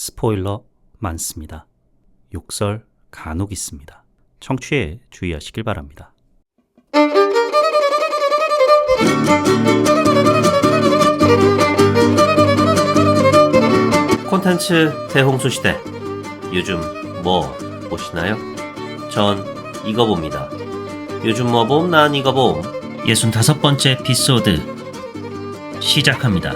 스포일러 많습니다. 욕설 간혹 있습니다. 청취에 주의하시길 바랍니다. 콘텐츠 대홍수 시대. 요즘 뭐 보시나요? 전 이거 봅니다. 요즘 뭐 봄, 난 이거 봄. 65번째 에피소드 시작합니다.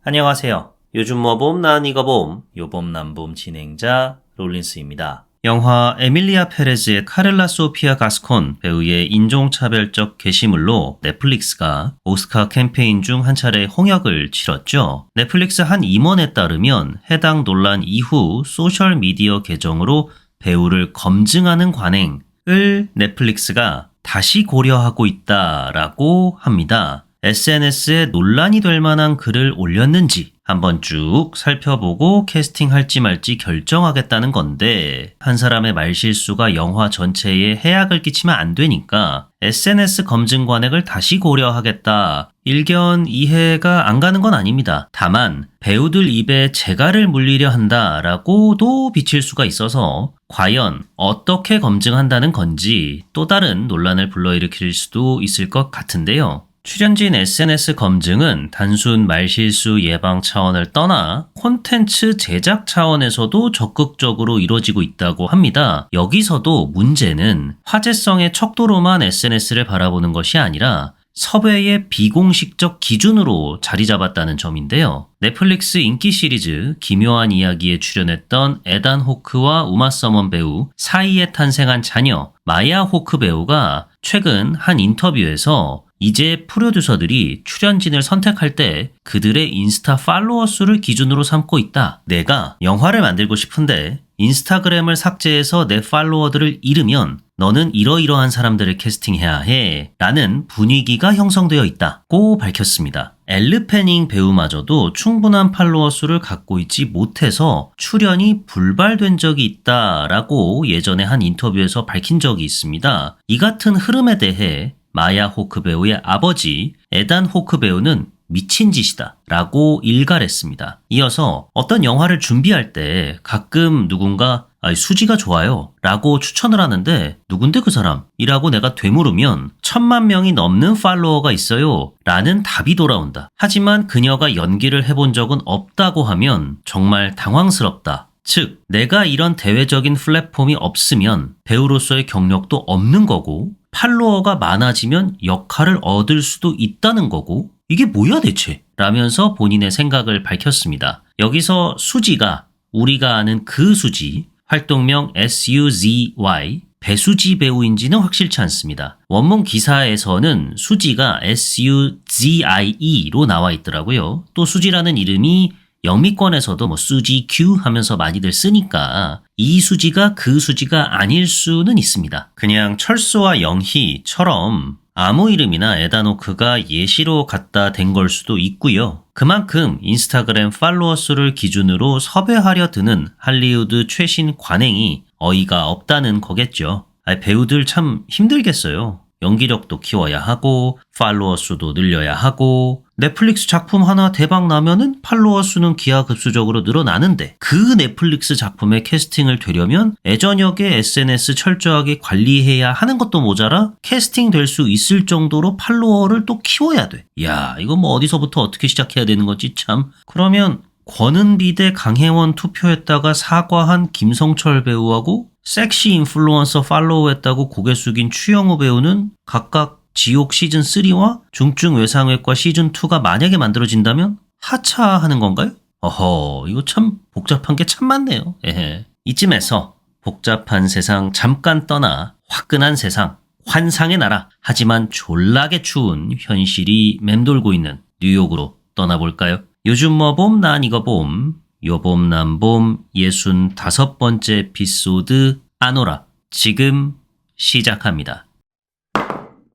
안녕하세요. 요즘 뭐 봄, 난 이거 봄. 요봄 남봄 진행자 롤린스입니다. 영화 에밀리아 페레즈의 카를라 소피아 가스콘 배우의 인종차별적 게시물로 넷플릭스가 오스카 캠페인 중 한 차례 홍역을 치렀죠. 넷플릭스 한 임원에 따르면 해당 논란 이후 소셜미디어 계정으로 배우를 검증하는 관행을 넷플릭스가 다시 고려하고 있다라고 합니다. SNS에 논란이 될 만한 글을 올렸는지 한번 쭉 살펴보고 캐스팅할지 말지 결정하겠다는 건데, 한 사람의 말실수가 영화 전체에 해악을 끼치면 안 되니까 SNS 검증 관행을 다시 고려하겠다. 일견 이해가 안 가는 건 아닙니다. 다만 배우들 입에 재갈을 물리려 한다라고도 비칠 수가 있어서 과연 어떻게 검증한다는 건지 또 다른 논란을 불러일으킬 수도 있을 것 같은데요. 출연진 SNS 검증은 단순 말실수 예방 차원을 떠나 콘텐츠 제작 차원에서도 적극적으로 이루어지고 있다고 합니다. 여기서도 문제는 화제성의 척도로만 SNS를 바라보는 것이 아니라 섭외의 비공식적 기준으로 자리 잡았다는 점인데요. 넷플릭스 인기 시리즈 기묘한 이야기에 출연했던 에단 호크와 우마 서먼 배우 사이에 탄생한 자녀 마야 호크 배우가 최근 한 인터뷰에서 이제 프로듀서들이 출연진을 선택할 때 그들의 인스타 팔로워 수를 기준으로 삼고 있다. 내가 영화를 만들고 싶은데 인스타그램을 삭제해서 내 팔로워들을 잃으면 너는 이러이러한 사람들을 캐스팅해야 해 라는 분위기가 형성되어 있다고 밝혔습니다. 엘르 패닝 배우마저도 충분한 팔로워 수를 갖고 있지 못해서 출연이 불발된 적이 있다라고 예전에 한 인터뷰에서 밝힌 적이 있습니다. 이 같은 흐름에 대해 마야 호크 배우의 아버지 에단 호크 배우는 미친 짓이다 라고 일갈했습니다. 이어서 어떤 영화를 준비할 때 가끔 누군가 수지가 좋아요 라고 추천을 하는데 누군데 그 사람? 이라고 내가 되물으면 1000만 명이 넘는 팔로워가 있어요 라는 답이 돌아온다. 하지만 그녀가 연기를 해본 적은 없다고 하면 정말 당황스럽다. 즉, 내가 이런 대외적인 플랫폼이 없으면 배우로서의 경력도 없는 거고 팔로워가 많아지면 역할을 얻을 수도 있다는 거고 이게 뭐야 대체? 라면서 본인의 생각을 밝혔습니다. 여기서 수지가 우리가 아는 그 수지, 활동명 SUZY, 배수지 배우인지는 확실치 않습니다. 원문 기사에서는 수지가 SUZIE로 나와 있더라고요. 또 수지라는 이름이 영미권에서도 수지 Q 하면서 많이들 쓰니까 이 수지가 그 수지가 아닐 수는 있습니다. 그냥 철수와 영희처럼 아무 이름이나 에다노크가 예시로 갖다 댄 걸 수도 있고요. 그만큼 인스타그램 팔로워 수를 기준으로 섭외하려 드는 할리우드 최신 관행이 어이가 없다는 거겠죠. 배우들 참 힘들겠어요. 연기력도 키워야 하고 팔로워 수도 늘려야 하고 넷플릭스 작품 하나 대박 나면은 팔로워 수는 기하급수적으로 늘어나는데 그 넷플릭스 작품에 캐스팅을 되려면 애저녁에 SNS 철저하게 관리해야 하는 것도 모자라 캐스팅 될 수 있을 정도로 팔로워를 또 키워야 돼. 야, 이거 뭐 어디서부터 어떻게 시작해야 되는 거지 참. 그러면 권은비 대 강혜원 투표했다가 사과한 김성철 배우하고 섹시 인플루언서 팔로우했다고 고개 숙인 추영우 배우는 각각 지옥 시즌3와 중증 외상외과 시즌2가 만약에 만들어진다면 하차하는 건가요? 어허, 이거 참 복잡한 게 참 많네요. 에헤. 이쯤에서 복잡한 세상 잠깐 떠나 화끈한 세상, 환상의 나라, 하지만 졸라게 추운 현실이 맴돌고 있는 뉴욕으로 떠나볼까요? 요즘 뭐 봄, 난 이거 봄. 요봄 남봄 65번째 에피소드 아노라 지금 시작합니다.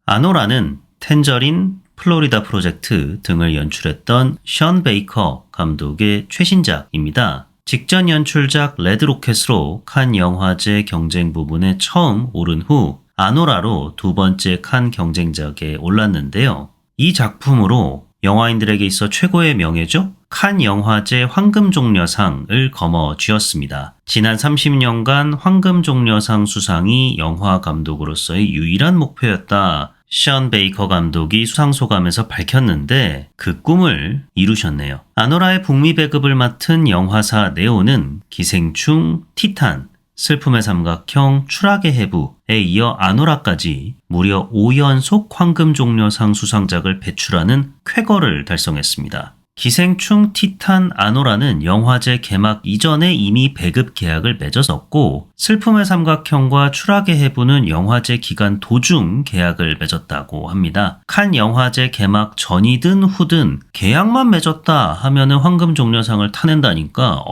아노라는 텐저린, 플로리다 프로젝트 등을 연출했던 션 베이커 감독의 최신작입니다. 직전 연출작 레드로켓으로 칸 영화제 경쟁 부분에 처음 오른 후 아노라로 두 번째 칸 경쟁작에 올랐는데요. 이 작품으로 영화인들에게 있어 최고의 명예죠. 칸 영화제 황금종려상을 거머쥐었습니다. 지난 30년간 황금종려상 수상이 영화 감독으로서의 유일한 목표였다. 션 베이커 감독이 수상소감에서 밝혔는데 그 꿈을 이루셨네요. 아노라의 북미 배급을 맡은 영화사 네오는 기생충, 티탄, 슬픔의 삼각형, 추락의 해부에 이어 아노라까지 무려 5연속 황금종려상 수상작을 배출하는 쾌거를 달성했습니다. 기생충, 티탄, 아노라는 영화제 개막 이전에 이미 배급 계약을 맺었었고 슬픔의 삼각형과 추락의 해부는 영화제 기간 도중 계약을 맺었다고 합니다. 칸 영화제 개막 전이든 후든 계약만 맺었다 하면은 황금종려상을 타낸다니까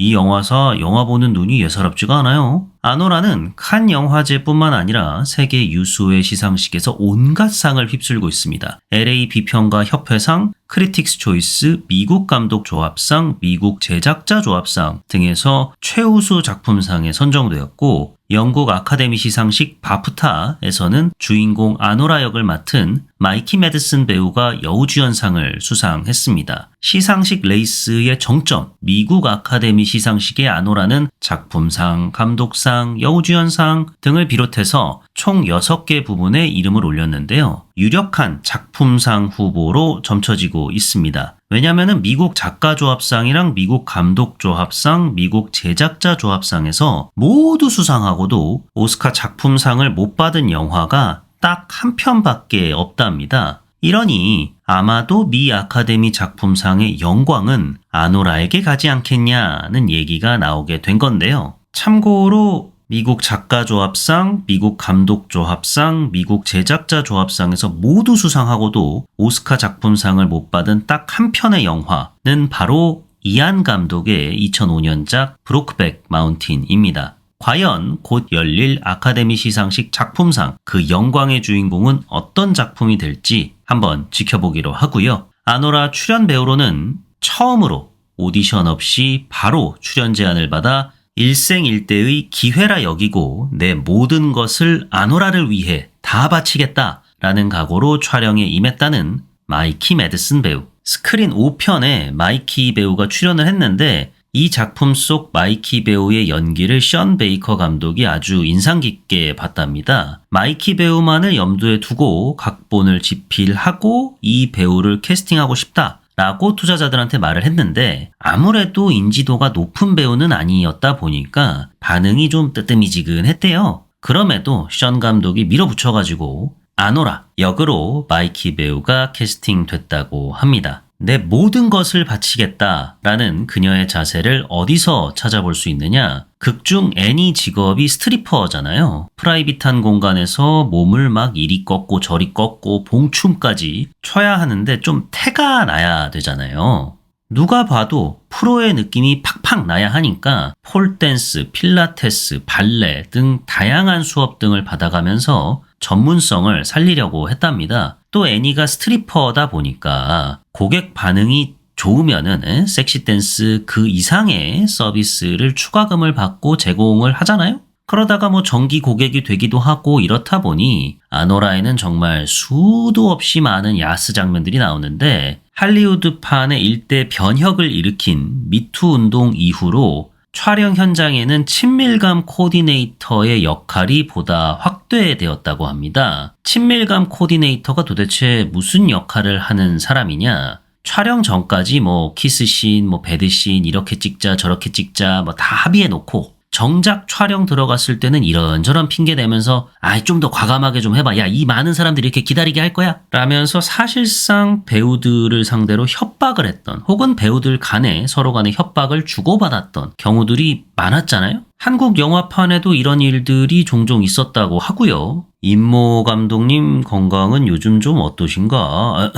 이 영화사 영화 보는 눈이 예사롭지가 않아요. 아노라는 칸 영화제뿐만 아니라 세계 유수의 시상식에서 온갖 상을 휩쓸고 있습니다. LA 비평가 협회상, 크리틱스 초이스, 미국 감독 조합상, 미국 제작자 조합상 등에서 최우수 작품상에 선정되었고 영국 아카데미 시상식 바프타에서는 주인공 아노라 역을 맡은 마이키 매드슨 배우가 여우주연상을 수상했습니다. 시상식 레이스의 정점, 미국 아카데미 시상식의 아노라는 작품상, 감독상, 여우주연상 등을 비롯해서 총 6개 부문에 이름을 올렸는데요. 유력한 작품상 후보로 점쳐지고 있습니다. 왜냐하면 미국 작가조합상이랑 미국 감독조합상, 미국 제작자조합상에서 모두 수상하고도 오스카 작품상을 못 받은 영화가 딱 한 편밖에 없답니다. 이러니 아마도 미 아카데미 작품상의 영광은 아노라에게 가지 않겠냐는 얘기가 나오게 된 건데요. 참고로 미국 작가조합상, 미국 감독조합상, 미국 제작자조합상에서 모두 수상하고도 오스카 작품상을 못 받은 딱 한 편의 영화는 바로 이안 감독의 2005년작 브로크백 마운틴입니다. 과연 곧 열릴 아카데미 시상식 작품상 그 영광의 주인공은 어떤 작품이 될지 한번 지켜보기로 하고요. 아노라 출연 배우로는 처음으로 오디션 없이 바로 출연 제안을 받아 일생일대의 기회라 여기고 내 모든 것을 아노라를 위해 다 바치겠다라는 각오로 촬영에 임했다는 마이키 매드슨 배우. 스크린 5편에 마이키 배우가 출연을 했는데 이 작품 속 마이키 배우의 연기를 션 베이커 감독이 아주 인상 깊게 봤답니다. 마이키 배우만을 염두에 두고 각본을 집필하고 이 배우를 캐스팅하고 싶다. 라고 투자자들한테 말을 했는데 아무래도 인지도가 높은 배우는 아니었다 보니까 반응이 좀 뜨뜨미지근했대요. 그럼에도 션 감독이 밀어붙여가지고 아노라 역으로 마이키 배우가 캐스팅됐다고 합니다. 내 모든 것을 바치겠다라는 그녀의 자세를 어디서 찾아볼 수 있느냐? 극중 애니 직업이 스트리퍼잖아요. 프라이빗한 공간에서 몸을 막 이리 꺾고 저리 꺾고 봉춤까지 춰야 하는데 좀 태가 나야 되잖아요. 누가 봐도 프로의 느낌이 팍팍 나야 하니까 폴댄스, 필라테스, 발레 등 다양한 수업 등을 받아가면서 전문성을 살리려고 했답니다. 또 애니가 스트리퍼다 보니까 고객 반응이 좋으면은 섹시 댄스 그 이상의 서비스를 추가금을 받고 제공을 하잖아요. 그러다가 뭐 정기 고객이 되기도 하고 이렇다 보니 아노라에는 정말 수도 없이 많은 야스 장면들이 나오는데 할리우드판의 일대 변혁을 일으킨 미투 운동 이후로 촬영 현장에는 친밀감 코디네이터의 역할이 보다 확대되었다고 합니다. 친밀감 코디네이터가 도대체 무슨 역할을 하는 사람이냐? 촬영 전까지 뭐 키스씬, 뭐 배드씬 이렇게 찍자 저렇게 찍자 뭐 다 합의해 놓고 정작 촬영 들어갔을 때는 이런저런 핑계 대면서 좀 더 과감하게 좀 해봐. 야, 이 많은 사람들이 이렇게 기다리게 할 거야? 라면서 사실상 배우들을 상대로 협박을 했던 혹은 배우들 간에 서로 간에 협박을 주고받았던 경우들이 많았잖아요? 한국 영화판에도 이런 일들이 종종 있었다고 하고요. 임모 감독님 건강은 요즘 좀 어떠신가?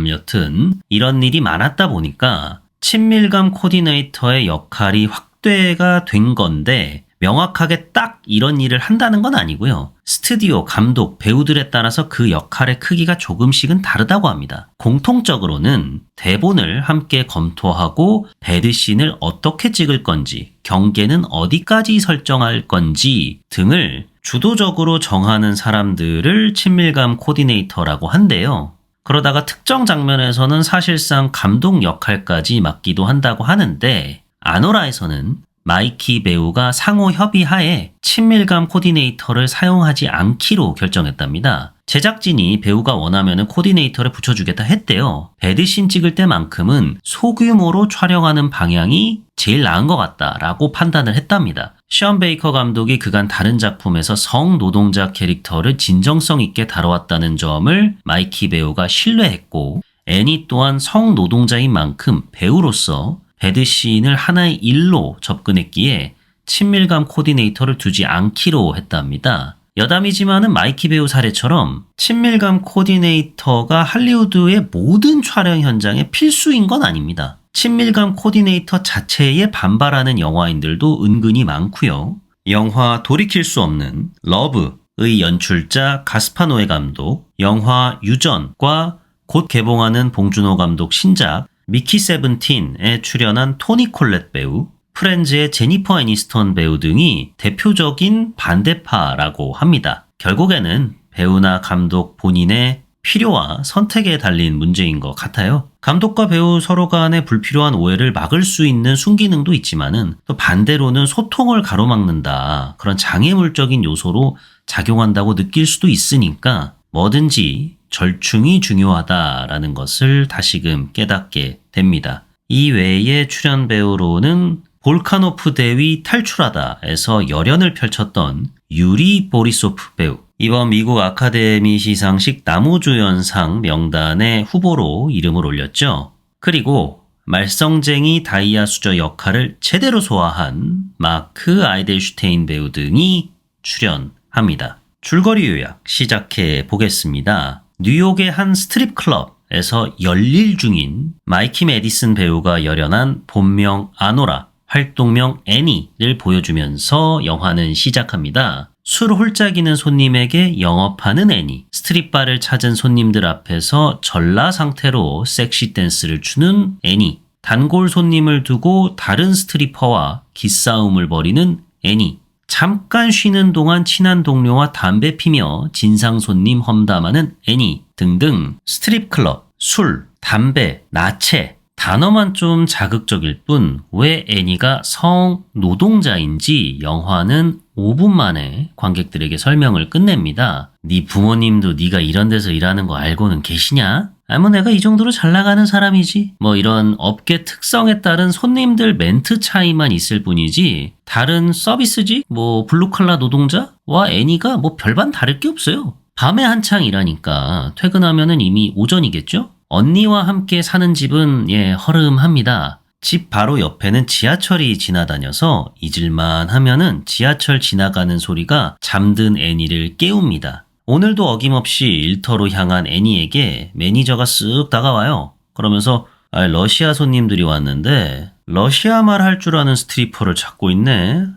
여튼 이런 일이 많았다 보니까 친밀감 코디네이터의 역할이 확대가 된 건데 명확하게 딱 이런 일을 한다는 건 아니고요. 스튜디오, 감독, 배우들에 따라서 그 역할의 크기가 조금씩은 다르다고 합니다. 공통적으로는 대본을 함께 검토하고 배드씬을 어떻게 찍을 건지, 경계는 어디까지 설정할 건지 등을 주도적으로 정하는 사람들을 친밀감 코디네이터라고 한대요. 그러다가 특정 장면에서는 사실상 감독 역할까지 맡기도 한다고 하는데 아노라에서는 마이키 배우가 상호 협의하에 친밀감 코디네이터를 사용하지 않기로 결정했답니다. 제작진이 배우가 원하면 코디네이터를 붙여주겠다 했대요. 배드신 찍을 때만큼은 소규모로 촬영하는 방향이 제일 나은 것 같다라고 판단을 했답니다. 션 베이커 감독이 그간 다른 작품에서 성노동자 캐릭터를 진정성 있게 다뤄왔다는 점을 마이키 배우가 신뢰했고 애니 또한 성노동자인 만큼 배우로서 배드신을 하나의 일로 접근했기에 친밀감 코디네이터를 두지 않기로 했답니다. 여담이지만은 마이키 배우 사례처럼 친밀감 코디네이터가 할리우드의 모든 촬영 현장에 필수인 건 아닙니다. 친밀감 코디네이터 자체에 반발하는 영화인들도 은근히 많고요. 영화 돌이킬 수 없는 러브의 연출자 가스파노에 감독, 영화 유전과 곧 개봉하는 봉준호 감독 신작 미키 세븐틴에 출연한 토니 콜렛 배우, 프렌즈의 제니퍼 애니스턴 배우 등이 대표적인 반대파라고 합니다. 결국에는 배우나 감독 본인의 필요와 선택에 달린 문제인 것 같아요. 감독과 배우 서로 간의 불필요한 오해를 막을 수 있는 순기능도 있지만은 또 반대로는 소통을 가로막는다. 그런 장애물적인 요소로 작용한다고 느낄 수도 있으니까 뭐든지 절충이 중요하다라는 것을 다시금 깨닫게 됩니다. 이 외에 출연 배우로는 볼카노프 대위 탈출하다에서 열연을 펼쳤던 유리 보리소프 배우, 이번 미국 아카데미 시상식 나무조연상 명단의 후보로 이름을 올렸죠. 그리고 말썽쟁이 다이아 수저 역할을 제대로 소화한 마크 아이델슈테인 배우 등이 출연합니다. 줄거리 요약 시작해 보겠습니다. 뉴욕의 한 스트립 클럽에서 열일 중인 마이키 메디슨 배우가 열연한 본명 아노라, 활동명 애니를 보여주면서 영화는 시작합니다. 술 홀짝이는 손님에게 영업하는 애니, 스트립바를 찾은 손님들 앞에서 전라 상태로 섹시 댄스를 추는 애니, 단골 손님을 두고 다른 스트리퍼와 기싸움을 벌이는 애니, 잠깐 쉬는 동안 친한 동료와 담배 피며 진상 손님 험담하는 애니 등등 스트립클럽, 술, 담배, 나체 단어만 좀 자극적일 뿐 왜 애니가 성노동자인지 영화는 5분 만에 관객들에게 설명을 끝냅니다. 네 부모님도 네가 이런 데서 일하는 거 알고는 계시냐? 뭐 내가 이 정도로 잘 나가는 사람이지. 뭐 이런 업계 특성에 따른 손님들 멘트 차이만 있을 뿐이지 다른 서비스직, 뭐 블루칼라 노동자와 애니가 뭐 별반 다를 게 없어요. 밤에 한창 일하니까 퇴근하면은 이미 오전이겠죠? 언니와 함께 사는 집은 허름합니다. 집 바로 옆에는 지하철이 지나다녀서 잊을만 하면은 지하철 지나가는 소리가 잠든 애니를 깨웁니다. 오늘도 어김없이 일터로 향한 애니에게 매니저가 쓱 다가와요. 그러면서 러시아 손님들이 왔는데 러시아 말 할 줄 아는 스트리퍼를 찾고 있네.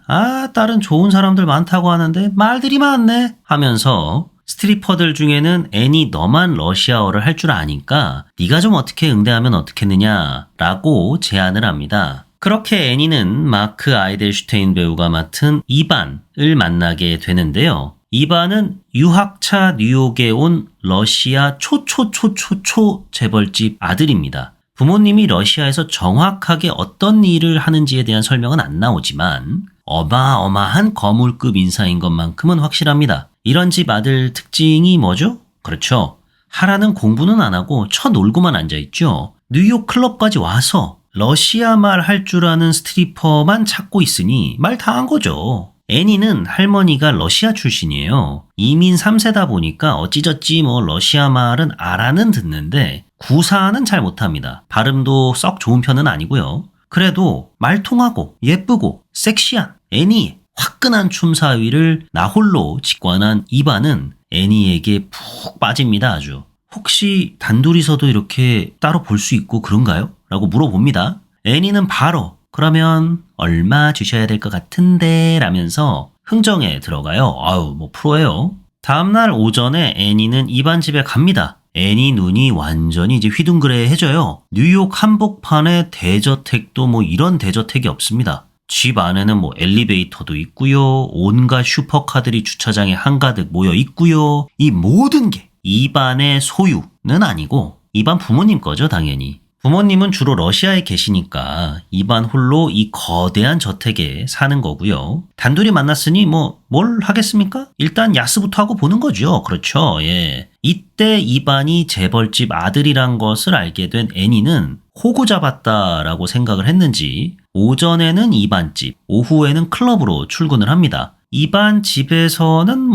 다른 좋은 사람들 많다고 하는데 말들이 많네 하면서 스트리퍼들 중에는 애니 너만 러시아어를 할 줄 아니까 네가 좀 어떻게 응대하면 어떻겠느냐 라고 제안을 합니다. 그렇게 애니는 마크 아이델슈테인 배우가 맡은 이반을 만나게 되는데요. 이반은 유학차 뉴욕에 온 러시아 초초초초초 재벌집 아들입니다. 부모님이 러시아에서 정확하게 어떤 일을 하는지에 대한 설명은 안 나오지만 어마어마한 거물급 인사인 것만큼은 확실합니다. 이런 집 아들 특징이 뭐죠? 그렇죠. 하라는 공부는 안 하고 쳐놀고만 앉아있죠. 뉴욕 클럽까지 와서 러시아 말 할 줄 아는 스트리퍼만 찾고 있으니 말 다 한 거죠. 애니는 할머니가 러시아 출신이에요. 이민 3세다 보니까 어찌저찌 뭐 러시아 말은 알아는 듣는데 구사는 잘 못합니다. 발음도 썩 좋은 편은 아니고요. 그래도 말 통하고 예쁘고 섹시한 애니 화끈한 춤사위를 나홀로 직관한 이반은 애니에게 푹 빠집니다. 아주. 혹시 단둘이서도 이렇게 따로 볼 수 있고 그런가요? 라고 물어봅니다. 애니는 바로 그러면 얼마 주셔야 될 것 같은데 라면서 흥정에 들어가요. 뭐 프로예요. 다음날 오전에 애니는 이반 집에 갑니다. 애니 눈이 완전히 이제 휘둥그레해져요. 뉴욕 한복판에 대저택도 뭐 이런 대저택이 없습니다. 집 안에는 뭐 엘리베이터도 있고요. 온갖 슈퍼카들이 주차장에 한가득 모여 있고요. 이 모든 게 이반의 소유, 아니고 이반 부모님 거죠, 당연히. 부모님은 주로 러시아에 계시니까 이반 홀로 이 거대한 저택에 사는 거고요. 단둘이 만났으니 뭘 하겠습니까? 일단 야스부터 하고 보는 거죠. 그렇죠. 예. 이때 이반이 재벌집 아들이란 것을 알게 된 애니는 호구 잡았다라고 생각을 했는지 오전에는 이반 집, 오후에는 클럽으로 출근을 합니다. 이반 집에서는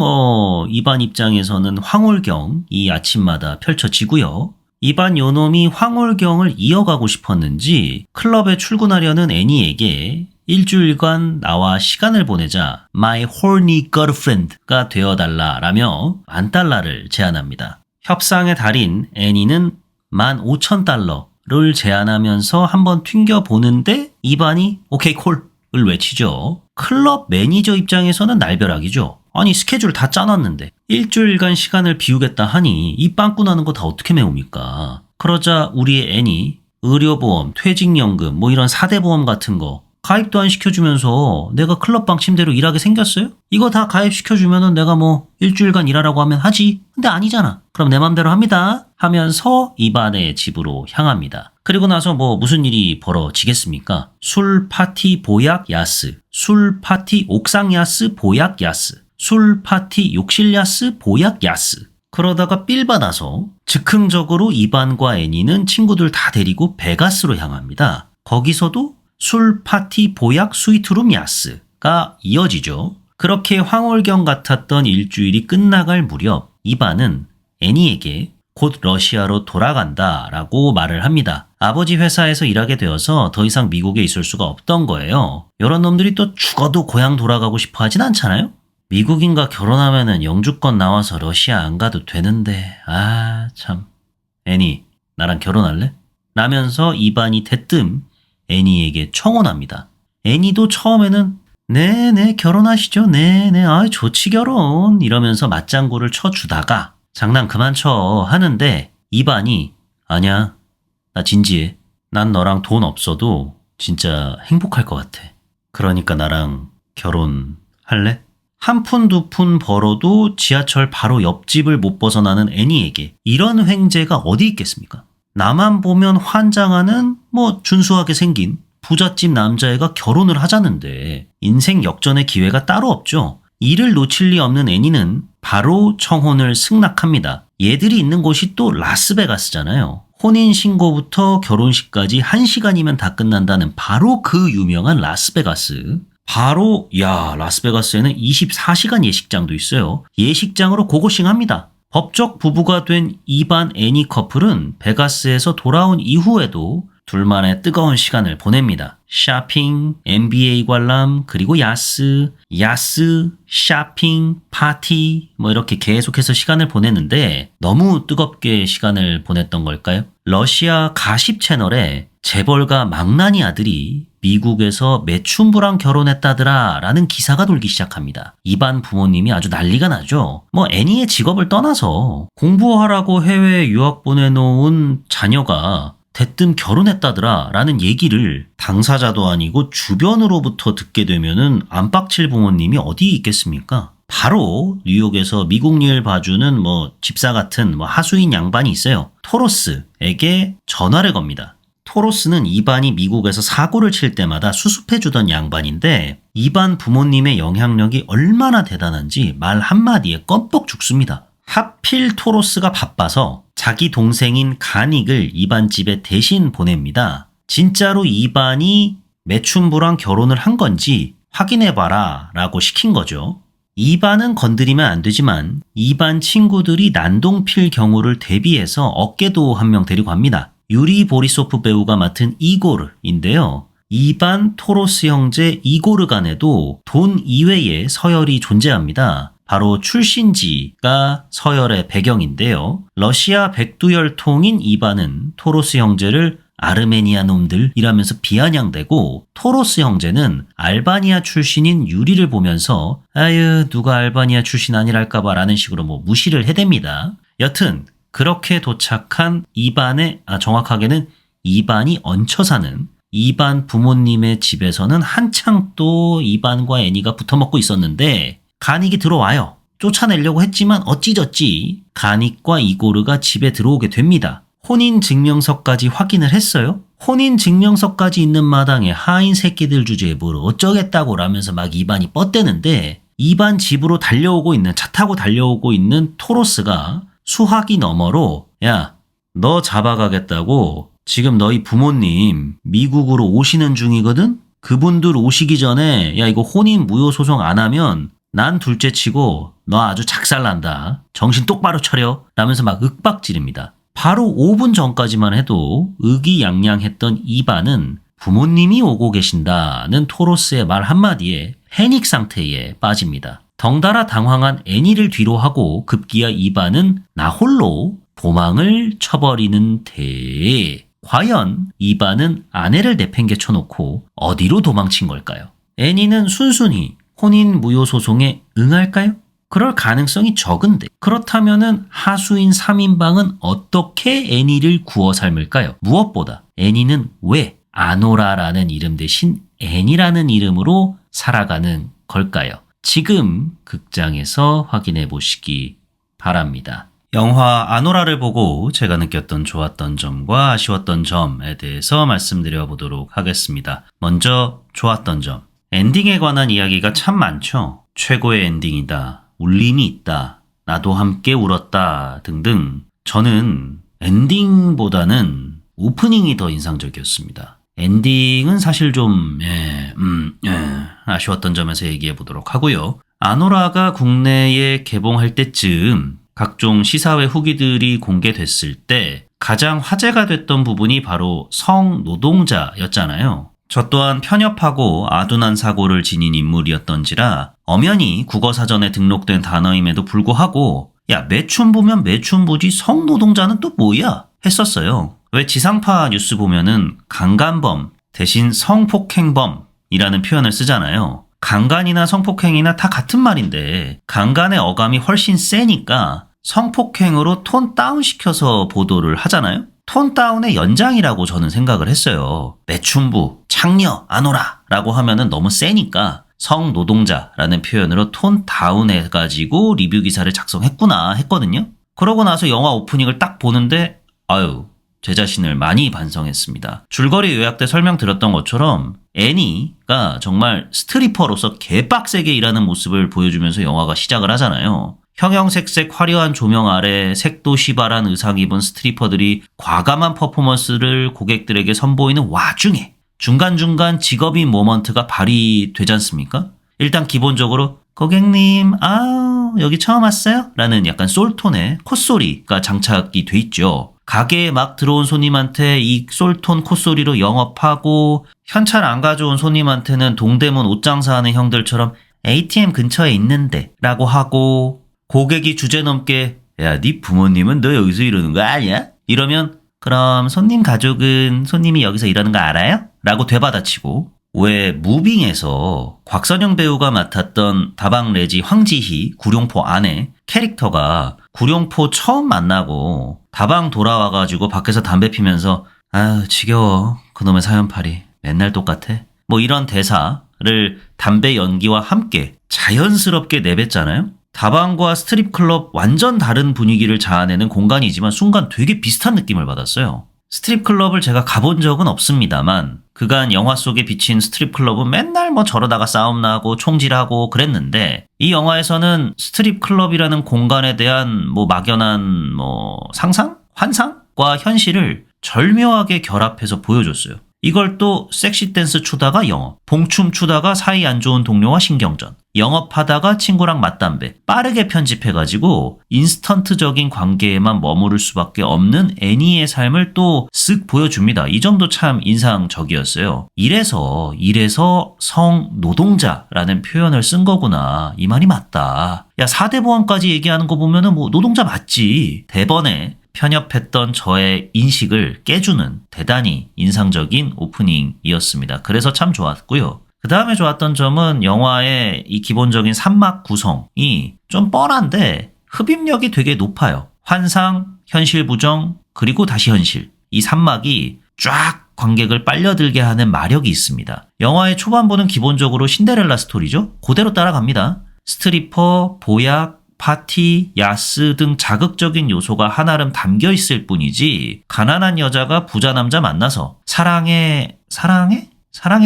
이반 입장에서는 황홀경이 아침마다 펼쳐지고요. 이반 요놈이 황홀경을 이어가고 싶었는지 클럽에 출근하려는 애니에게 일주일간 나와 시간을 보내자 My horny girlfriend가 되어달라라며 $10,000를 제안합니다. 협상의 달인 애니는 15,000달러를 제안하면서 한번 튕겨보는데 이반이 오케이 콜을 외치죠. 클럽 매니저 입장에서는 날벼락이죠. 아니 스케줄 다 짜놨는데 일주일간 시간을 비우겠다 하니 이 빵꾸나는 거 다 어떻게 메웁니까? 그러자 우리의 애니 의료보험, 퇴직연금 이런 4대 보험 같은 거 가입도 안 시켜주면서 내가 클럽방 침대로 일하게 생겼어요? 이거 다 가입시켜주면은 내가 일주일간 일하라고 하면 하지. 근데 아니잖아. 그럼 내 맘대로 합니다. 하면서 이반의 집으로 향합니다. 그리고 나서 무슨 일이 벌어지겠습니까? 술, 파티, 보약, 야스. 술, 파티, 옥상 야스, 보약, 야스. 술, 파티, 욕실 야스, 보약, 야스. 그러다가 삘 받아서 즉흥적으로 이반과 애니는 친구들 다 데리고 베가스로 향합니다. 거기서도 술, 파티, 보약, 스위트룸, 야스가 이어지죠. 그렇게 황홀경 같았던 일주일이 끝나갈 무렵 이반은 애니에게 곧 러시아로 돌아간다라고 말을 합니다. 아버지 회사에서 일하게 되어서 더 이상 미국에 있을 수가 없던 거예요. 이런 놈들이 또 죽어도 고향 돌아가고 싶어 하진 않잖아요? 미국인과 결혼하면은 영주권 나와서 러시아 안 가도 되는데 참. 애니 나랑 결혼할래? 라면서 이반이 대뜸 애니에게 청혼합니다. 애니도 처음에는 네네 결혼하시죠. 네네 좋지 결혼 이러면서 맞장구를 쳐주다가 장난 그만 쳐 하는데 이반이 아니야 나 진지해. 난 너랑 돈 없어도 진짜 행복할 것 같아. 그러니까 나랑 결혼할래? 한 푼 두 푼 벌어도 지하철 바로 옆집을 못 벗어나는 애니에게 이런 횡재가 어디 있겠습니까? 나만 보면 환장하는 준수하게 생긴 부잣집 남자애가 결혼을 하자는데 인생 역전의 기회가 따로 없죠. 이를 놓칠 리 없는 애니는 바로 청혼을 승낙합니다. 얘들이 있는 곳이 또 라스베가스잖아요. 혼인신고부터 결혼식까지 1시간이면 다 끝난다는 바로 그 유명한 라스베가스. 라스베가스에는 24시간 예식장도 있어요. 예식장으로 고고싱합니다. 법적 부부가 된 이반 애니 커플은 베가스에서 돌아온 이후에도 둘만의 뜨거운 시간을 보냅니다. 쇼핑, NBA 관람, 그리고 야스, 쇼핑, 파티 이렇게 계속해서 시간을 보냈는데 너무 뜨겁게 시간을 보냈던 걸까요? 러시아 가십 채널에 재벌가 망나니 아들이 미국에서 매춘부랑 결혼했다더라 라는 기사가 돌기 시작합니다. 이반 부모님이 아주 난리가 나죠. 애니의 직업을 떠나서 공부하라고 해외에 유학 보내놓은 자녀가 대뜸 결혼했다더라 라는 얘기를 당사자도 아니고 주변으로부터 듣게 되면은 안 빡칠 부모님이 어디 있겠습니까? 바로 뉴욕에서 미국 일 봐주는 집사 같은 하수인 양반이 있어요. 토로스에게 전화를 겁니다. 토로스는 이반이 미국에서 사고를 칠 때마다 수습해주던 양반인데 이반 부모님의 영향력이 얼마나 대단한지 말 한마디에 껌뻑 죽습니다. 하필 토로스가 바빠서 자기 동생인 가닉을 이반 집에 대신 보냅니다. 진짜로 이반이 매춘부랑 결혼을 한 건지 확인해봐라 라고 시킨 거죠. 이반은 건드리면 안 되지만 이반 친구들이 난동필 경우를 대비해서 어깨도 한 명 데리고 갑니다. 유리 보리소프 배우가 맡은 이고르인데요. 이반 토로스 형제 이고르 간에도 돈 이외의 서열이 존재합니다. 바로 출신지가 서열의 배경인데요. 러시아 백두혈통인 이반은 토로스 형제를 아르메니아 놈들이라면서 비아냥대고 토로스 형제는 알바니아 출신인 유리를 보면서 누가 알바니아 출신 아니랄까봐 라는 식으로 무시를 해댑니다. 여튼 그렇게 도착한 정확하게는 이반이 얹혀 사는 이반 부모님의 집에서는 한창 또 이반과 애니가 붙어먹고 있었는데 가닉이 들어와요. 쫓아내려고 했지만 어찌저찌 가닉과 이고르가 집에 들어오게 됩니다. 혼인증명서까지 확인을 했어요. 혼인증명서까지 있는 마당에 하인 새끼들 주제에 뭘 어쩌겠다고 라면서 막 이반이 뻗대는데 이반 집으로 차 타고 달려오고 있는 토로스가 수화기 너머로 야, 너 잡아가겠다고 지금 너희 부모님 미국으로 오시는 중이거든? 그분들 오시기 전에 야 이거 혼인 무효 소송 안 하면 난 둘째 치고 너 아주 작살난다. 정신 똑바로 차려. 라면서 막 윽박지릅니다. 바로 5분 전까지만 해도 의기양양했던 이반은 부모님이 오고 계신다는 토로스의 말 한마디에 패닉 상태에 빠집니다. 덩달아 당황한 애니를 뒤로하고 급기야 이반은 나 홀로 도망을 쳐버리는 데 과연 이반은 아내를 내팽개쳐놓고 어디로 도망친 걸까요? 애니는 순순히 혼인 무효 소송에 응할까요? 그럴 가능성이 적은데 그렇다면은 하수인 3인방은 어떻게 애니를 구워 삶을까요? 무엇보다 애니는 왜 아노라라는 이름 대신 애니라는 이름으로 살아가는 걸까요? 지금 극장에서 확인해 보시기 바랍니다. 영화 아노라를 보고 제가 느꼈던 좋았던 점과 아쉬웠던 점에 대해서 말씀드려 보도록 하겠습니다. 먼저 좋았던 점. 엔딩에 관한 이야기가 참 많죠. 최고의 엔딩이다. 울림이 있다. 나도 함께 울었다. 등등. 저는 엔딩보다는 오프닝이 더 인상적이었습니다. 엔딩은 사실 좀 아쉬웠던 점에서 얘기해 보도록 하고요. 아노라가 국내에 개봉할 때쯤 각종 시사회 후기들이 공개됐을 때 가장 화제가 됐던 부분이 바로 성노동자였잖아요. 저 또한 편협하고 아둔한 사고를 지닌 인물이었던지라 엄연히 국어사전에 등록된 단어임에도 불구하고 야 매춘부면 매춘부지 성노동자는 또 뭐야? 했었어요. 왜 지상파 뉴스 보면은 강간범 대신 성폭행범이라는 표현을 쓰잖아요. 강간이나 성폭행이나 다 같은 말인데 강간의 어감이 훨씬 세니까 성폭행으로 톤 다운시켜서 보도를 하잖아요. 톤 다운의 연장이라고 저는 생각을 했어요. 매춘부, 창녀, 아노라 라고 하면은 너무 세니까 성노동자라는 표현으로 톤 다운해가지고 리뷰 기사를 작성했구나 했거든요. 그러고 나서 영화 오프닝을 딱 보는데 제 자신을 많이 반성했습니다. 줄거리 요약 때 설명드렸던 것처럼 애니가 정말 스트리퍼로서 개빡세게 일하는 모습을 보여주면서 영화가 시작을 하잖아요. 형형색색 화려한 조명 아래 색도시발한 의상 입은 스트리퍼들이 과감한 퍼포먼스를 고객들에게 선보이는 와중에 중간중간 직업인 모먼트가 발휘되지 않습니까? 일단 기본적으로 고객님 여기 처음 왔어요? 라는 약간 솔톤의 콧소리가 장착이 돼 있죠. 가게에 막 들어온 손님한테 이 솔톤 콧소리로 영업하고 현찰 안 가져온 손님한테는 동대문 옷 장사하는 형들처럼 ATM 근처에 있는데 라고 하고 고객이 주제넘게 야, 네 부모님은 너 여기서 이러는 거 아니야? 이러면 그럼 손님 가족은 손님이 여기서 일하는 거 알아요? 라고 되받아치고 왜 무빙에서 곽선영 배우가 맡았던 다방레지 황지희 구룡포 아내 캐릭터가 구룡포 처음 만나고 다방 돌아와가지고 밖에서 담배 피면서 지겨워 그놈의 사연팔이 맨날 똑같아 뭐 이런 대사를 담배 연기와 함께 자연스럽게 내뱉잖아요. 다방과 스트립클럽 완전 다른 분위기를 자아내는 공간이지만 순간 되게 비슷한 느낌을 받았어요. 스트립클럽을 제가 가본 적은 없습니다만 그간 영화 속에 비친 스트립클럽은 맨날 뭐 저러다가 싸움 나고 총질하고 그랬는데 이 영화에서는 스트립클럽이라는 공간에 대한 뭐 막연한 상상? 환상과 현실을 절묘하게 결합해서 보여줬어요. 이걸 또 섹시 댄스 추다가 영업, 봉춤 추다가 사이 안 좋은 동료와 신경전, 영업하다가 친구랑 맞담배, 빠르게 편집해가지고 인스턴트적인 관계에만 머무를 수밖에 없는 애니의 삶을 또 쓱 보여줍니다. 이 점도 참 인상적이었어요. 이래서 성노동자라는 표현을 쓴 거구나. 이 말이 맞다. 야 4대 보안까지 얘기하는 거 보면은 노동자 맞지. 대번에 편협했던 저의 인식을 깨주는 대단히 인상적인 오프닝이었습니다. 그래서 참 좋았고요. 그 다음에 좋았던 점은 영화의 이 기본적인 3막 구성이 좀 뻔한데 흡입력이 되게 높아요. 환상, 현실 부정, 그리고 다시 현실. 이 3막이 쫙 관객을 빨려들게 하는 마력이 있습니다. 영화의 초반부는 기본적으로 신데렐라 스토리죠. 그대로 따라갑니다. 스트리퍼, 보약, 파티, 야스 등 자극적인 요소가 한아름 담겨 있을 뿐이지 가난한 여자가 부자 남자 만나서 사랑에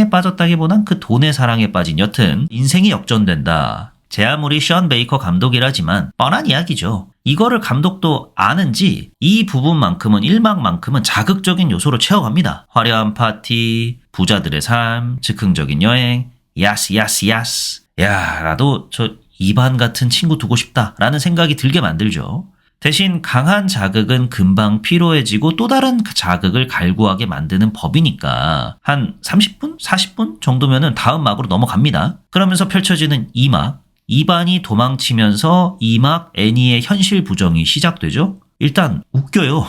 빠졌다기보단 그 돈의 사랑에 빠진 여튼 인생이 역전된다. 제 아무리 션 베이커 감독이라지만 뻔한 이야기죠. 이거를 감독도 아는지 이 부분만큼은 1막만큼은 자극적인 요소로 채워갑니다. 화려한 파티, 부자들의 삶, 즉흥적인 여행, 야스. 야, 나도 저 이반 같은 친구 두고 싶다라는 생각이 들게 만들죠. 대신 강한 자극은 금방 피로해지고 또 다른 자극을 갈구하게 만드는 법이니까 한 30분? 40분 정도면은 다음 막으로 넘어갑니다. 그러면서 펼쳐지는 2막. 이반이 도망치면서 2막 애니의 현실 부정이 시작되죠. 일단 웃겨요.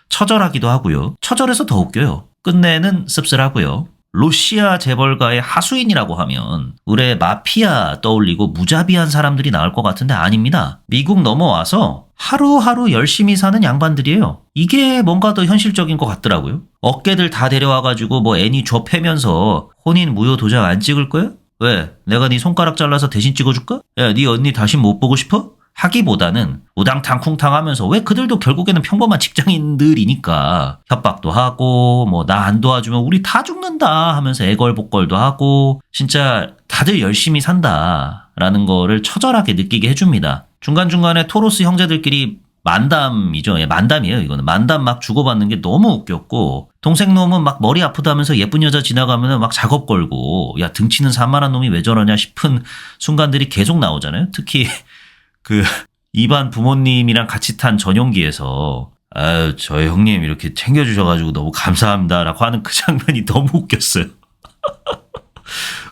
처절하기도 하고요. 처절해서 더 웃겨요. 끝내는 씁쓸하고요. 로시아 재벌가의 하수인이라고 하면 의뢰 마피아 떠올리고 무자비한 사람들이 나올 것 같은데 아닙니다. 미국 넘어와서 하루하루 열심히 사는 양반들이에요. 이게 뭔가 더 현실적인 것 같더라고요. 어깨들 다 데려와가지고 뭐 애니 줘 패면서 혼인 무효 도장 안 찍을 거야? 왜? 내가 네 손가락 잘라서 대신 찍어줄까? 야, 네 언니 다시 못 보고 싶어? 하기보다는 우당탕 쿵탕 하면서 왜 그들도 결국에는 평범한 직장인들이니까 협박도 하고 뭐 나 안 도와주면 우리 다 죽는다 하면서 애걸복걸도 하고 진짜 다들 열심히 산다라는 거를 처절하게 느끼게 해줍니다. 중간중간에 토로스 형제들끼리 만담이죠. 예, 만담이에요. 이거는 만담 막 주고받는 게 너무 웃겼고 동생 놈은 막 머리 아프다면서 예쁜 여자 지나가면은 막 작업 걸고 야 등치는 산만한 놈이 왜 저러냐 싶은 순간들이 계속 나오잖아요. 특히 그 이반 부모님이랑 같이 탄 전용기에서 아유 저희 형님 이렇게 챙겨주셔가지고 너무 감사합니다라고 하는 그 장면이 너무 웃겼어요.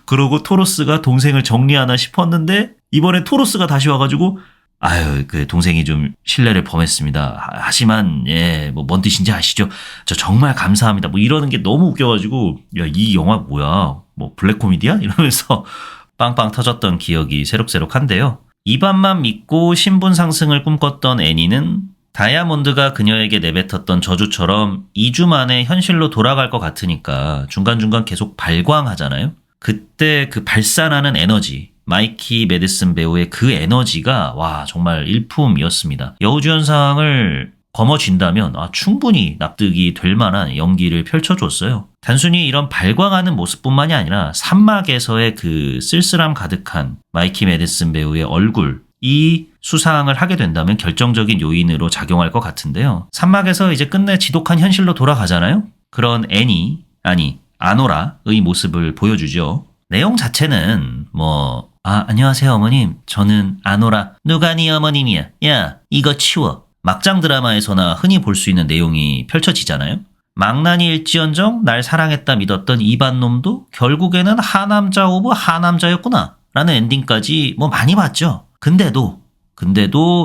그러고 토로스가 동생을 정리하나 싶었는데 이번에 토로스가 다시 와가지고 아유 그 동생이 좀 실례를 범했습니다. 하지만 예 뭐 뭔 뜻인지 아시죠? 저 정말 감사합니다. 뭐 이러는 게 너무 웃겨가지고 야 이 영화 뭐야? 뭐 블랙 코미디야? 이러면서 빵빵 터졌던 기억이 새록새록한데요. 이반만 믿고 신분 상승을 꿈꿨던 애니는 다이아몬드가 그녀에게 내뱉었던 저주처럼 2주 만에 현실로 돌아갈 것 같으니까 중간중간 계속 발광하잖아요. 그때 그 발산하는 에너지, 마이키 매디슨 배우의 그 에너지가 와 정말 일품이었습니다. 여우주연상을 거머쥔다면 충분히 납득이 될 만한 연기를 펼쳐줬어요. 단순히 이런 발광하는 모습뿐만이 아니라 산막에서의 그 쓸쓸함 가득한 마이키 매디슨 배우의 얼굴이 수상을 하게 된다면 결정적인 요인으로 작용할 것 같은데요. 산막에서 이제 끝내 지독한 현실로 돌아가잖아요. 그런 애니, 아니 아노라의 모습을 보여주죠. 내용 자체는 안녕하세요 어머님. 저는 아노라. 누가 네 어머님이야. 야 이거 치워. 막장 드라마에서나 흔히 볼 수 있는 내용이 펼쳐지잖아요. 망나니 일지언정 날 사랑했다 믿었던 이반놈도 결국에는 하남자 오브 하남자였구나 라는 엔딩까지 많이 봤죠. 근데도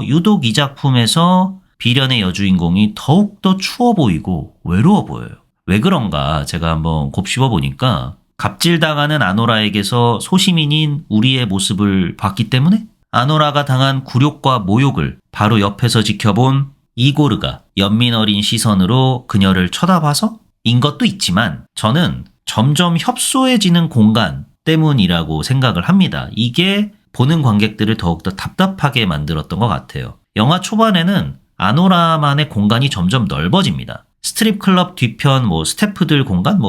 유독 이 작품에서 비련의 여주인공이 더욱더 추워 보이고 외로워 보여요. 왜 그런가 제가 한번 곱씹어 보니까 갑질당하는 아노라에게서 소시민인 우리의 모습을 봤기 때문에 아노라가 당한 굴욕과 모욕을 바로 옆에서 지켜본 이고르가 연민 어린 시선으로 그녀를 쳐다봐서 인 것도 있지만 저는 점점 협소해지는 공간 때문이라고 생각을 합니다. 이게 보는 관객들을 더욱더 답답하게 만들었던 것 같아요. 영화 초반에는 아노라만의 공간이 점점 넓어집니다. 스트립 클럽 뒤편 스태프들 공간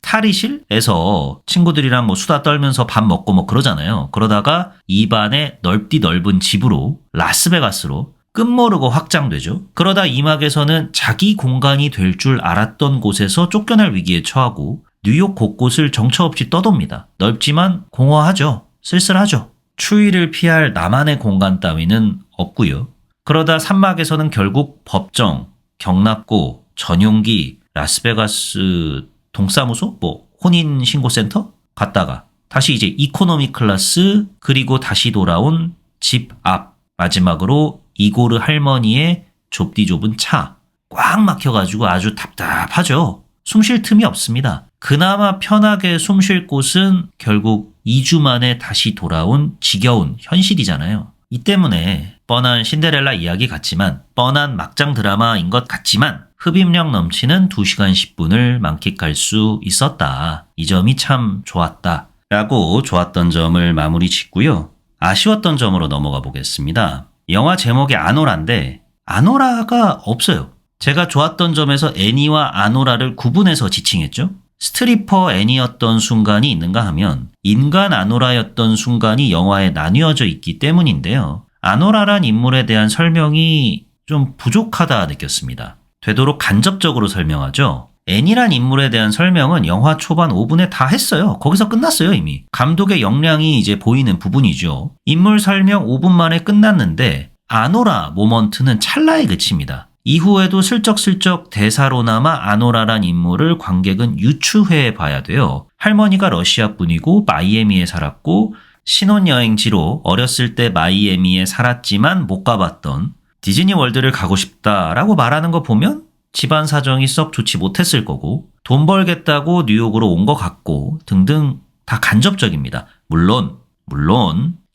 탈의실에서 친구들이랑 수다 떨면서 밥 먹고 그러잖아요. 그러다가 입안에 넓디 넓은 집으로 라스베가스로 끝모르고 확장되죠. 그러다 이막에서는 자기 공간이 될 줄 알았던 곳에서 쫓겨날 위기에 처하고 뉴욕 곳곳을 정처 없이 떠돕니다. 넓지만 공허하죠. 쓸쓸하죠. 추위를 피할 나만의 공간 따위는 없고요. 그러다 산막에서는 결국 법정, 경납고, 전용기, 라스베가스 동사무소, 혼인신고센터 갔다가 다시 이제 이코노미 클래스 그리고 다시 돌아온 집 앞 마지막으로 이고르 할머니의 좁디 좁은 차 꽉 막혀가지고 아주 답답하죠. 숨 쉴 틈이 없습니다. 그나마 편하게 숨 쉴 곳은 결국 2주 만에 다시 돌아온 지겨운 현실이잖아요. 이 때문에 뻔한 신데렐라 이야기 같지만 뻔한 막장 드라마인 것 같지만 흡입력 넘치는 2시간 10분을 만끽할 수 있었다. 이 점이 참 좋았다. 라고 좋았던 점을 마무리 짓고요. 아쉬웠던 점으로 넘어가 보겠습니다. 영화 제목이 아노라인데 아노라가 없어요. 제가 좋았던 점에서 애니와 아노라를 구분해서 지칭했죠. 스트리퍼 애니였던 순간이 있는가 하면 인간 아노라였던 순간이 영화에 나뉘어져 있기 때문인데요. 아노라란 인물에 대한 설명이 좀 부족하다 느꼈습니다. 되도록 간접적으로 설명하죠. 애니란 인물에 대한 설명은 영화 초반 5분에 다 했어요. 거기서 끝났어요, 이미. 감독의 역량이 이제 보이는 부분이죠. 인물 설명 5분 만에 끝났는데 아노라 모먼트는 찰나에 그칩니다. 이후에도 슬쩍슬쩍 대사로나마 아노라란 인물을 관객은 유추해 봐야 돼요. 할머니가 러시아 분이고 마이애미에 살았고 신혼여행지로 어렸을 때 마이애미에 살았지만 못 가봤던 디즈니 월드를 가고 싶다라고 말하는 거 보면 집안 사정이 썩 좋지 못했을 거고 돈 벌겠다고 뉴욕으로 온 것 같고 등등 다 간접적입니다. 물론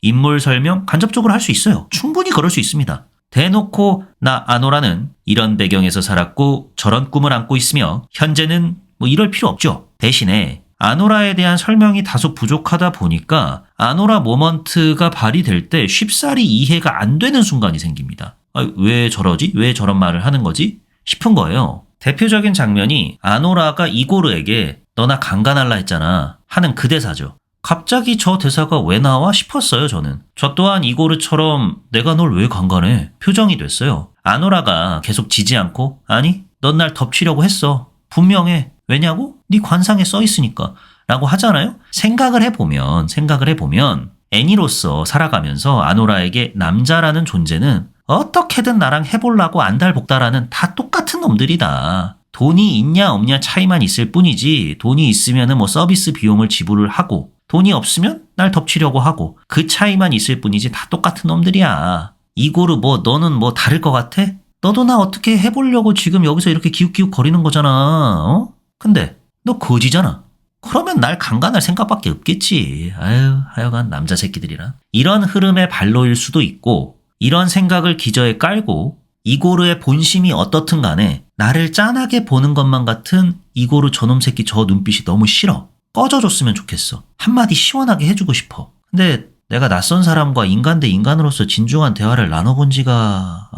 인물 설명 간접적으로 할 수 있어요. 충분히 그럴 수 있습니다. 대놓고 나 아노라는 이런 배경에서 살았고 저런 꿈을 안고 있으며 현재는 뭐 이럴 필요 없죠. 대신에 아노라에 대한 설명이 다소 부족하다 보니까 아노라 모먼트가 발휘될 때 쉽사리 이해가 안 되는 순간이 생깁니다. 왜 저러지? 왜 저런 말을 하는 거지? 싶은 거예요. 대표적인 장면이 아노라가 이고르에게 너나 강간할라 했잖아 하는 그 대사죠. 갑자기 저 대사가 왜 나와 싶었어요, 저는. 저 또한 이고르처럼 내가 널 왜 강간해? 표정이 됐어요. 아노라가 계속 지지 않고 아니, 넌 날 덮치려고 했어. 분명해. 왜냐고? 네 관상에 써 있으니까. 라고 하잖아요? 생각을 해보면 애니로서 살아가면서 아노라에게 남자라는 존재는 어떻게든 나랑 해보려고 안달복달하는 다 똑같은 놈들이다. 돈이 있냐 없냐 차이만 있을 뿐이지 돈이 있으면 뭐 서비스 비용을 지불을 하고 돈이 없으면 날 덮치려고 하고 그 차이만 있을 뿐이지 다 똑같은 놈들이야. 이고르 뭐 너는 뭐 다를 것 같아? 너도 나 어떻게 해보려고 지금 여기서 이렇게 기웃기웃 거리는 거잖아. 어? 근데 너 거지잖아. 그러면 날 강간할 생각밖에 없겠지. 아유, 하여간 남자 새끼들이라. 이런 흐름의 발로일 수도 있고 이런 생각을 기저에 깔고 이고르의 본심이 어떻든 간에 나를 짠하게 보는 것만 같은 이고르 저놈 새끼 저 눈빛이 너무 싫어. 꺼져줬으면 좋겠어. 한마디 시원하게 해주고 싶어. 근데 내가 낯선 사람과 인간 대 인간으로서 진중한 대화를 나눠본 지가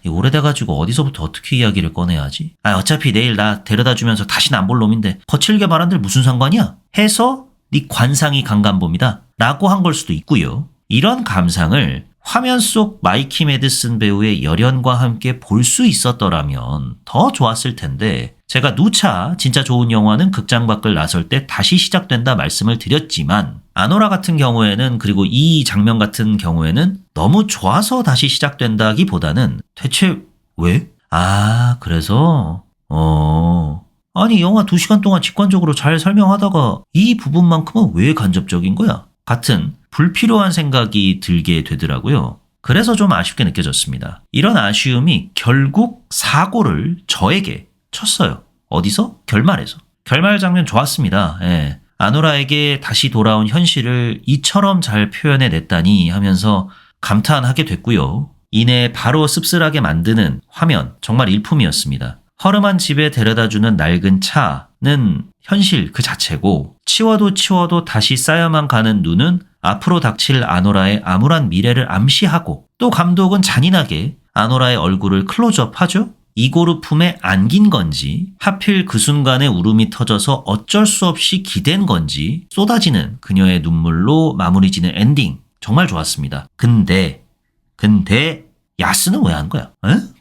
오래돼가지고 어디서부터 어떻게 이야기를 꺼내야 하지? 어차피 내일 나 데려다주면서 다시는 안 볼 놈인데 거칠게 말한들 무슨 상관이야? 해서 네 관상이 강간범이다 라고 한 걸 수도 있고요. 이런 감상을 화면 속 마이키 매드슨 배우의 열연과 함께 볼 수 있었더라면 더 좋았을 텐데 제가 누차 진짜 좋은 영화는 극장 밖을 나설 때 다시 시작된다 말씀을 드렸지만 아노라 같은 경우에는 그리고 이 장면 같은 경우에는 너무 좋아서 다시 시작된다기보다는 대체 왜? 그래서 아니 영화 2시간 동안 직관적으로 잘 설명하다가 이 부분만큼은 왜 간접적인 거야? 같은 불필요한 생각이 들게 되더라고요. 그래서 좀 아쉽게 느껴졌습니다. 이런 아쉬움이 결국 사고를 저에게 쳤어요. 어디서? 결말에서. 결말 장면 좋았습니다. 예. 아노라에게 다시 돌아온 현실을 이처럼 잘 표현해냈다니 하면서 감탄하게 됐고요. 이내 바로 씁쓸하게 만드는 화면 정말 일품이었습니다. 허름한 집에 데려다주는 낡은 차는 현실 그 자체고 치워도 다시 쌓여만 가는 눈은 앞으로 닥칠 아노라의 암울한 미래를 암시하고 또 감독은 잔인하게 아노라의 얼굴을 클로즈업하죠. 이고르 품에 안긴 건지 하필 그 순간에 울음이 터져서 어쩔 수 없이 기댄 건지 쏟아지는 그녀의 눈물로 마무리 지는 엔딩 정말 좋았습니다. 근데 야스는 왜 한 거야?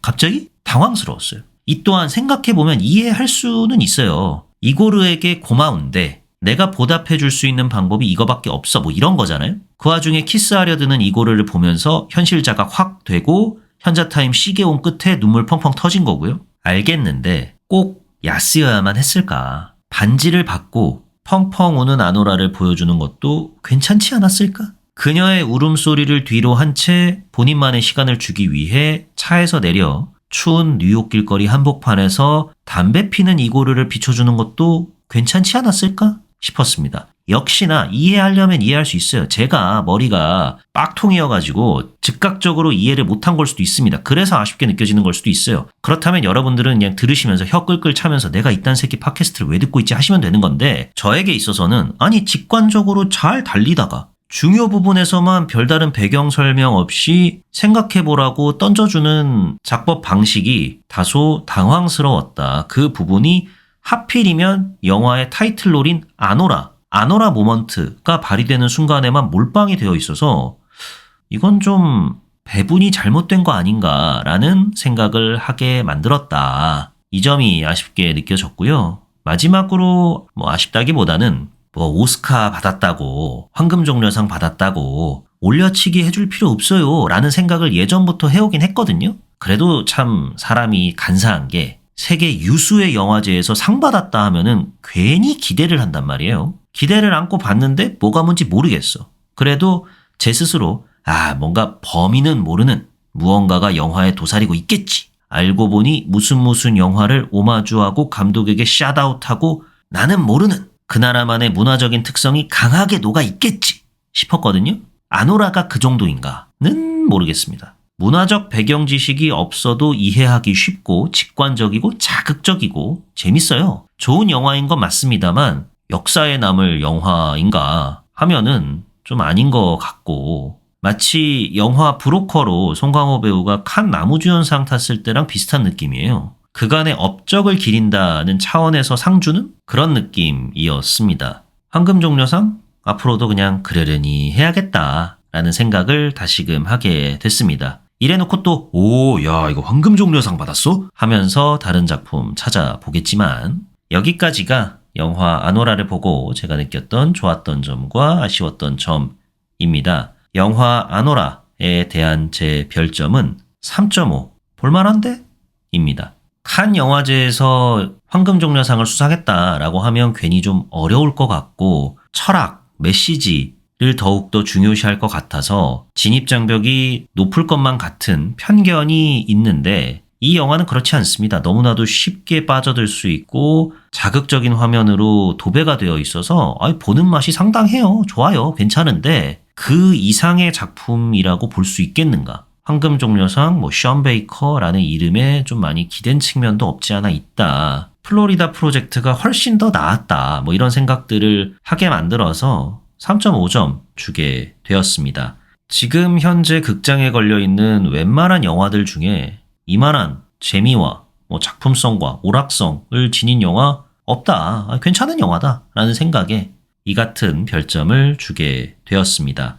갑자기? 당황스러웠어요. 이 또한 생각해보면 이해할 수는 있어요. 이고르에게 고마운데 내가 보답해줄 수 있는 방법이 이거밖에 없어 뭐 이런 거잖아요. 그 와중에 키스하려 드는 이고르를 보면서 현실자가 확 되고 현자타임 시계 온 끝에 눈물 펑펑 터진 거고요. 알겠는데 꼭 야스여야만 했을까? 반지를 받고 펑펑 우는 아노라를 보여주는 것도 괜찮지 않았을까? 그녀의 울음소리를 뒤로 한 채 본인만의 시간을 주기 위해 차에서 내려 추운 뉴욕 길거리 한복판에서 담배 피는 이고르를 비춰주는 것도 괜찮지 않았을까 싶었습니다. 역시나 이해하려면 이해할 수 있어요. 제가 머리가 빡통이어가지고 즉각적으로 이해를 못한 걸 수도 있습니다. 그래서 아쉽게 느껴지는 걸 수도 있어요. 그렇다면 여러분들은 그냥 들으시면서 혀 끌끌 차면서 내가 이딴 새끼 팟캐스트를 왜 듣고 있지 하시면 되는 건데 저에게 있어서는 아니 직관적으로 잘 달리다가 중요 부분에서만 별다른 배경 설명 없이 생각해보라고 던져주는 작법 방식이 다소 당황스러웠다. 그 부분이 하필이면 영화의 타이틀롤인 아노라 모먼트가 발휘되는 순간에만 몰빵이 되어 있어서 이건 좀 배분이 잘못된 거 아닌가라는 생각을 하게 만들었다. 이 점이 아쉽게 느껴졌고요. 마지막으로 아쉽다기보다는 오스카 받았다고, 황금종려상 받았다고 올려치기 해줄 필요 없어요 라는 생각을 예전부터 해오긴 했거든요. 그래도 참 사람이 간사한 게 세계 유수의 영화제에서 상 받았다 하면은 괜히 기대를 한단 말이에요. 기대를 안고 봤는데 뭐가 뭔지 모르겠어. 그래도 제 스스로 뭔가 범인은 모르는 무언가가 영화에 도사리고 있겠지. 알고 보니 무슨 영화를 오마주하고 감독에게 샷아웃하고 나는 모르는 그 나라만의 문화적인 특성이 강하게 녹아 있겠지 싶었거든요. 아노라가 그 정도인가는 모르겠습니다. 문화적 배경 지식이 없어도 이해하기 쉽고 직관적이고 자극적이고 재밌어요. 좋은 영화인 건 맞습니다만 역사에 남을 영화인가 하면은 좀 아닌 것 같고 마치 영화 브로커로 송강호 배우가 칸 나무주연상 탔을 때랑 비슷한 느낌이에요. 그간의 업적을 기린다는 차원에서 상 주는 그런 느낌이었습니다. 황금종려상? 앞으로도 그냥 그러려니 해야겠다라는 생각을 다시금 하게 됐습니다. 이래놓고 또 이거 황금종려상 받았어? 하면서 다른 작품 찾아보겠지만 여기까지가 영화 아노라를 보고 제가 느꼈던 좋았던 점과 아쉬웠던 점입니다. 영화 아노라에 대한 제 별점은 3.5 볼만한데? 입니다. 칸 영화제에서 황금종려상을 수상했다라고 하면 괜히 좀 어려울 것 같고 철학, 메시지를 더욱더 중요시할 것 같아서 진입장벽이 높을 것만 같은 편견이 있는데 이 영화는 그렇지 않습니다. 너무나도 쉽게 빠져들 수 있고 자극적인 화면으로 도배가 되어 있어서 보는 맛이 상당해요. 좋아요. 괜찮은데 그 이상의 작품이라고 볼 수 있겠는가? 황금종려상, 션 베이커라는 이름에 좀 많이 기댄 측면도 없지 않아 있다. 플로리다 프로젝트가 훨씬 더 나았다. 이런 생각들을 하게 만들어서 3.5점 주게 되었습니다. 지금 현재 극장에 걸려있는 웬만한 영화들 중에 이만한 재미와 작품성과 오락성을 지닌 영화 없다. 괜찮은 영화다. 라는 생각에 이 같은 별점을 주게 되었습니다.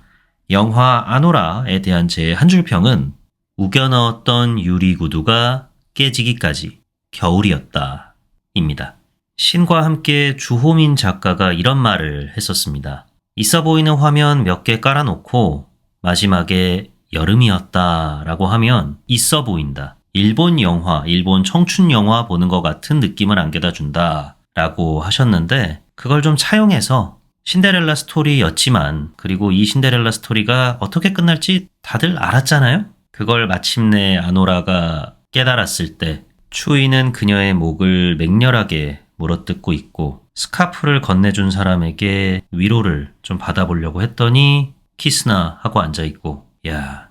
영화 아노라에 대한 제 한 줄 평은 우겨 넣었던 유리구두가 깨지기까지 겨울이었다. 입니다. 신과 함께 주호민 작가가 이런 말을 했었습니다. 있어 보이는 화면 몇 개 깔아놓고 마지막에 여름이었다 라고 하면 있어 보인다. 일본 영화, 일본 청춘 영화 보는 것 같은 느낌을 안겨다 준다 라고 하셨는데 그걸 좀 차용해서 신데렐라 스토리였지만 그리고 이 신데렐라 스토리가 어떻게 끝날지 다들 알았잖아요? 그걸 마침내 아노라가 깨달았을 때 추이는 그녀의 목을 맹렬하게 물어뜯고 있고 스카프를 건네준 사람에게 위로를 좀 받아보려고 했더니 키스나 하고 앉아있고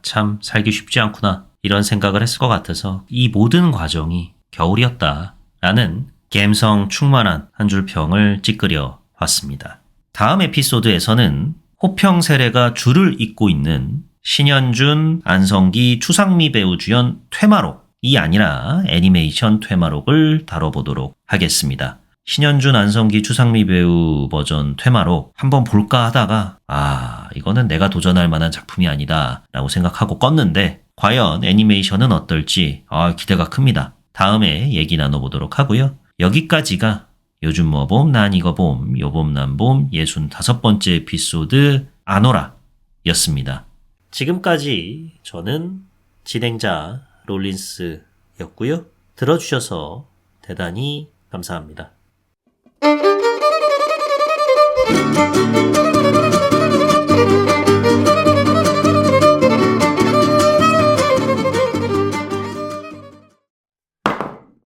참 살기 쉽지 않구나 이런 생각을 했을 것 같아서 이 모든 과정이 겨울이었다라는 감성 충만한 한 줄 평을 찌끄려 봤습니다. 다음 에피소드에서는 호평 세례가 줄을 잇고 있는 신현준, 안성기, 추상미 배우 주연 퇴마록이 아니라 애니메이션 퇴마록을 다뤄보도록 하겠습니다. 신현준, 안성기, 추상미 배우 버전 퇴마록 한번 볼까 하다가 이거는 내가 도전할 만한 작품이 아니다 라고 생각하고 껐는데 과연 애니메이션은 어떨지 기대가 큽니다. 다음에 얘기 나눠보도록 하고요. 여기까지가 요즘 뭐 봄, 난 이거 봄, 요봄 난 봄 65번째 에피소드 아노라였습니다. 지금까지 저는 진행자 롤린스였고요. 들어주셔서 대단히 감사합니다.